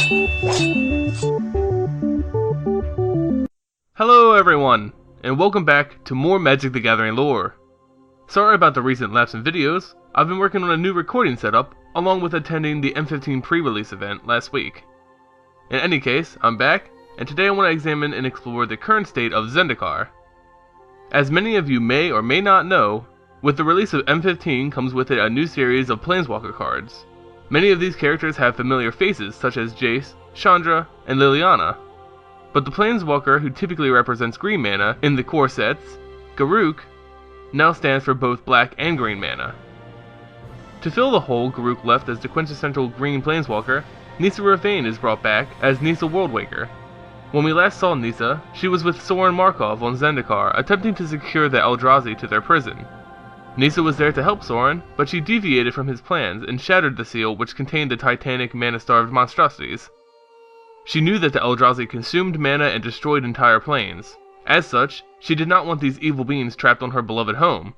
Hello everyone, and welcome back to more Magic the Gathering lore. Sorry about the recent lapse in videos. I've been working on a new recording setup, along with attending the M15 pre-release event last week. In any case, I'm back, and today I want to examine and explore the current state of Zendikar. As many of you may or may not know, with the release of M15 comes with it a new series of Planeswalker cards. Many of these characters have familiar faces such as Jace, Chandra, and Liliana. But the Planeswalker who typically represents green mana in the core sets, Garruk, now stands for both black and green mana. To fill the hole Garruk left as the quintessential green Planeswalker, Nissa is brought back as Nissa Worldwaker. When we last saw Nissa, she was with Sorin Markov on Zendikar attempting to secure the Eldrazi to their prison. Nissa was there to help Sorin, but she deviated from his plans and shattered the seal which contained the titanic mana-starved monstrosities. She knew that the Eldrazi consumed mana and destroyed entire planes. As such, she did not want these evil beings trapped on her beloved home.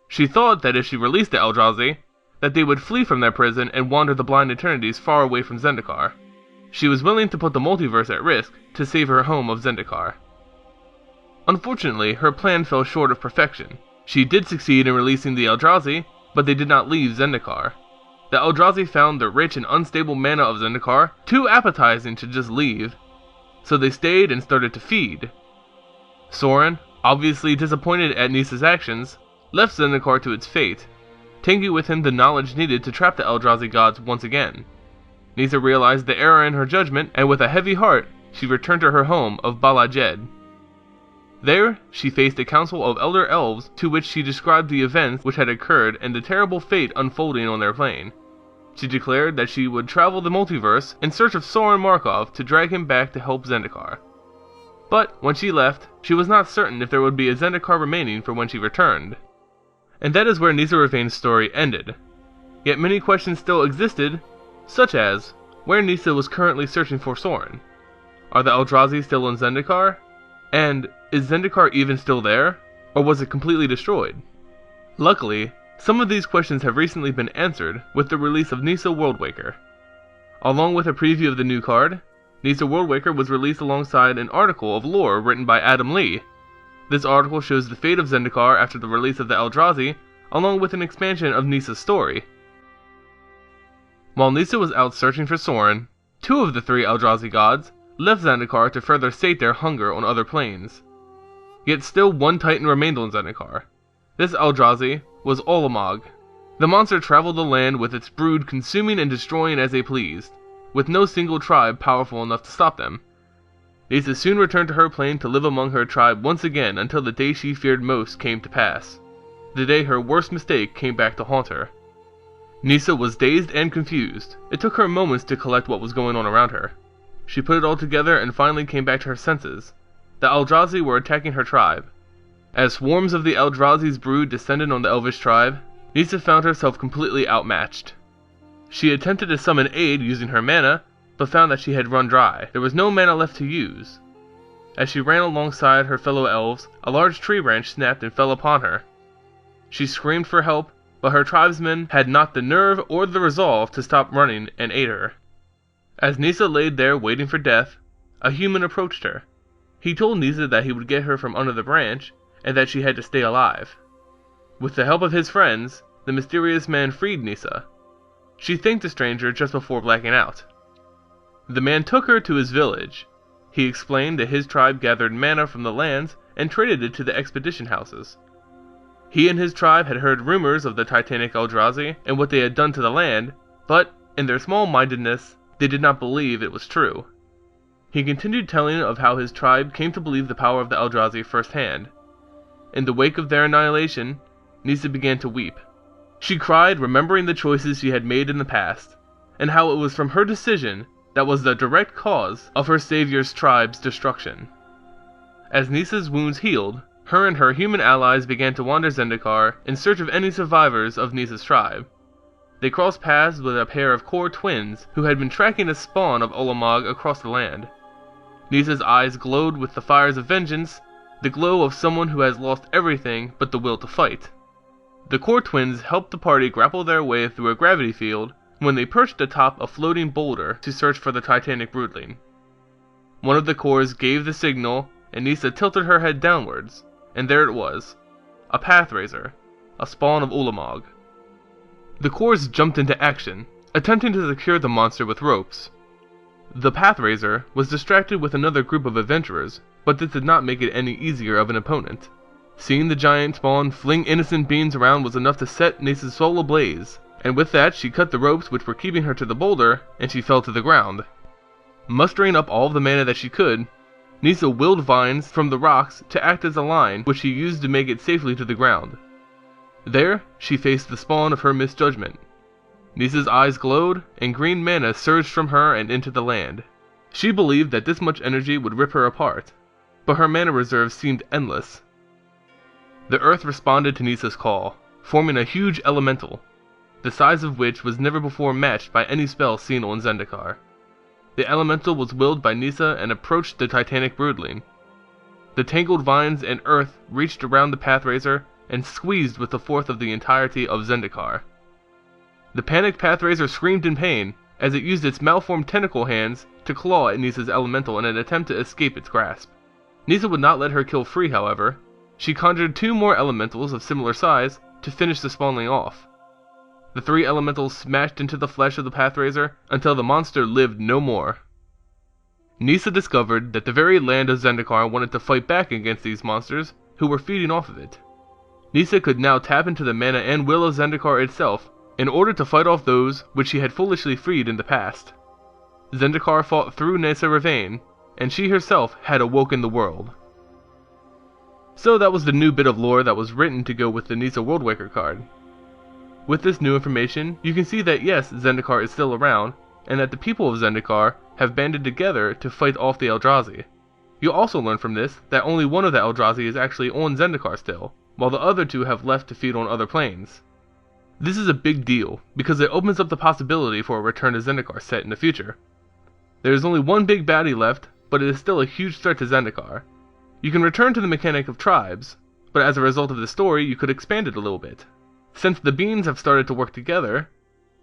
She thought that if she released the Eldrazi, that they would flee from their prison and wander the blind eternities far away from Zendikar. She was willing to put the multiverse at risk to save her home of Zendikar. Unfortunately, her plan fell short of perfection. She did succeed in releasing the Eldrazi, but they did not leave Zendikar. The Eldrazi found the rich and unstable mana of Zendikar too appetizing to just leave, so they stayed and started to feed. Sorin, obviously disappointed at Nissa's actions, left Zendikar to its fate, taking with him the knowledge needed to trap the Eldrazi gods once again. Nissa realized the error in her judgment, and with a heavy heart, she returned to her home of Bala Ged. There, she faced a council of elder elves to which she described the events which had occurred and the terrible fate unfolding on their plane. She declared that she would travel the multiverse in search of Sorin Markov to drag him back to help Zendikar. But when she left, she was not certain if there would be a Zendikar remaining for when she returned. And that is where Nissa story ended. Yet many questions still existed, such as where Nissa was currently searching for Sorin. Are the Eldrazi still in Zendikar? And is Zendikar even still there, or was it completely destroyed? Luckily, some of these questions have recently been answered with the release of Nissa Worldwaker. Along with a preview of the new card, Nissa Worldwaker was released alongside an article of lore written by Adam Lee. This article shows the fate of Zendikar after the release of the Eldrazi, along with an expansion of Nissa's story. While Nissa was out searching for Sorin, two of the three Eldrazi gods left Zendikar to further sate their hunger on other planes. Yet still one Titan remained on Zendikar. This Eldrazi was Ulamog. The monster traveled the land with its brood consuming and destroying as they pleased, with no single tribe powerful enough to stop them. Nissa soon returned to her plane to live among her tribe once again until the day she feared most came to pass. The day her worst mistake came back to haunt her. Nissa was dazed and confused. It took her moments to collect what was going on around her. She put it all together and finally came back to her senses. The Eldrazi were attacking her tribe. As swarms of the Eldrazi's brood descended on the Elvish tribe, Nissa found herself completely outmatched. She attempted to summon aid using her mana, but found that she had run dry. There was no mana left to use. As she ran alongside her fellow elves, a large tree branch snapped and fell upon her. She screamed for help, but her tribesmen had not the nerve or the resolve to stop running and aid her. As Nissa laid there waiting for death, a human approached her. He told Nissa that he would get her from under the branch, and that she had to stay alive. With the help of his friends, the mysterious man freed Nissa. She thanked the stranger just before blacking out. The man took her to his village. He explained that his tribe gathered mana from the lands and traded it to the expedition houses. He and his tribe had heard rumors of the Titanic Eldrazi and what they had done to the land, but, in their small-mindedness, they did not believe it was true. He continued telling of how his tribe came to believe the power of the Eldrazi firsthand. In the wake of their annihilation, Nissa began to weep. She cried, remembering the choices she had made in the past, and how it was from her decision that was the direct cause of her savior's tribe's destruction. As Nissa's wounds healed, her and her human allies began to wander Zendikar in search of any survivors of Nissa's tribe. They crossed paths with a pair of core twins who had been tracking a spawn of Ulamog across the land. Nissa's eyes glowed with the fires of vengeance, the glow of someone who has lost everything but the will to fight. The core twins helped the party grapple their way through a gravity field when they perched atop a floating boulder to search for the Titanic broodling. One of the cores gave the signal, and Nissa tilted her head downwards, and there it was, a Pathrazor, a spawn of Ulamog. The cores jumped into action, attempting to secure the monster with ropes. The Pathrazor was distracted with another group of adventurers, but this did not make it any easier of an opponent. Seeing the giant spawn fling innocent beings around was enough to set Nissa's soul ablaze, and with that she cut the ropes which were keeping her to the boulder, and she fell to the ground. Mustering up all the mana that she could, Nissa willed vines from the rocks to act as a line which she used to make it safely to the ground. There, she faced the spawn of her misjudgment. Nissa's eyes glowed, and green mana surged from her and into the land. She believed that this much energy would rip her apart, but her mana reserves seemed endless. The earth responded to Nissa's call, forming a huge elemental, the size of which was never before matched by any spell seen on Zendikar. The elemental was willed by Nissa and approached the Titanic broodling. The tangled vines and earth reached around the Pathrazor and squeezed with the force of the entirety of Zendikar. The panicked Pathrazor screamed in pain as it used its malformed tentacle hands to claw at Nissa's elemental in an attempt to escape its grasp. Nissa would not let her kill free, however. She conjured 2 more elementals of similar size to finish the spawning off. The 3 elementals smashed into the flesh of the Pathrazor until the monster lived no more. Nissa discovered that the very land of Zendikar wanted to fight back against these monsters who were feeding off of it. Nissa could now tap into the mana and will of Zendikar itself in order to fight off those which she had foolishly freed in the past. Zendikar fought through Nissa Ravane, and she herself had awoken the world. So that was the new bit of lore that was written to go with the Nissa Worldwaker card. With this new information, you can see that yes, Zendikar is still around, and that the people of Zendikar have banded together to fight off the Eldrazi. You'll also learn from this that only one of the Eldrazi is actually on Zendikar still, while the other 2 have left to feed on other planes. This is a big deal, because it opens up the possibility for a return to Zendikar set in the future. There is only one big baddie left, but it is still a huge threat to Zendikar. You can return to the mechanic of tribes, but as a result of the story you could expand it a little bit. Since the beings have started to work together,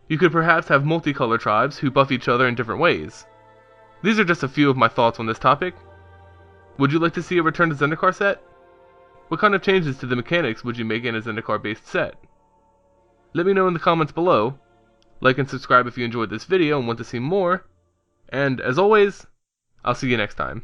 you could perhaps have multicolored tribes who buff each other in different ways. These are just a few of my thoughts on this topic. Would you like to see a return to Zendikar set? What kind of changes to the mechanics would you make in a Zendikar based set? Let me know in the comments below. Like and subscribe if you enjoyed this video and want to see more. And as always, I'll see you next time.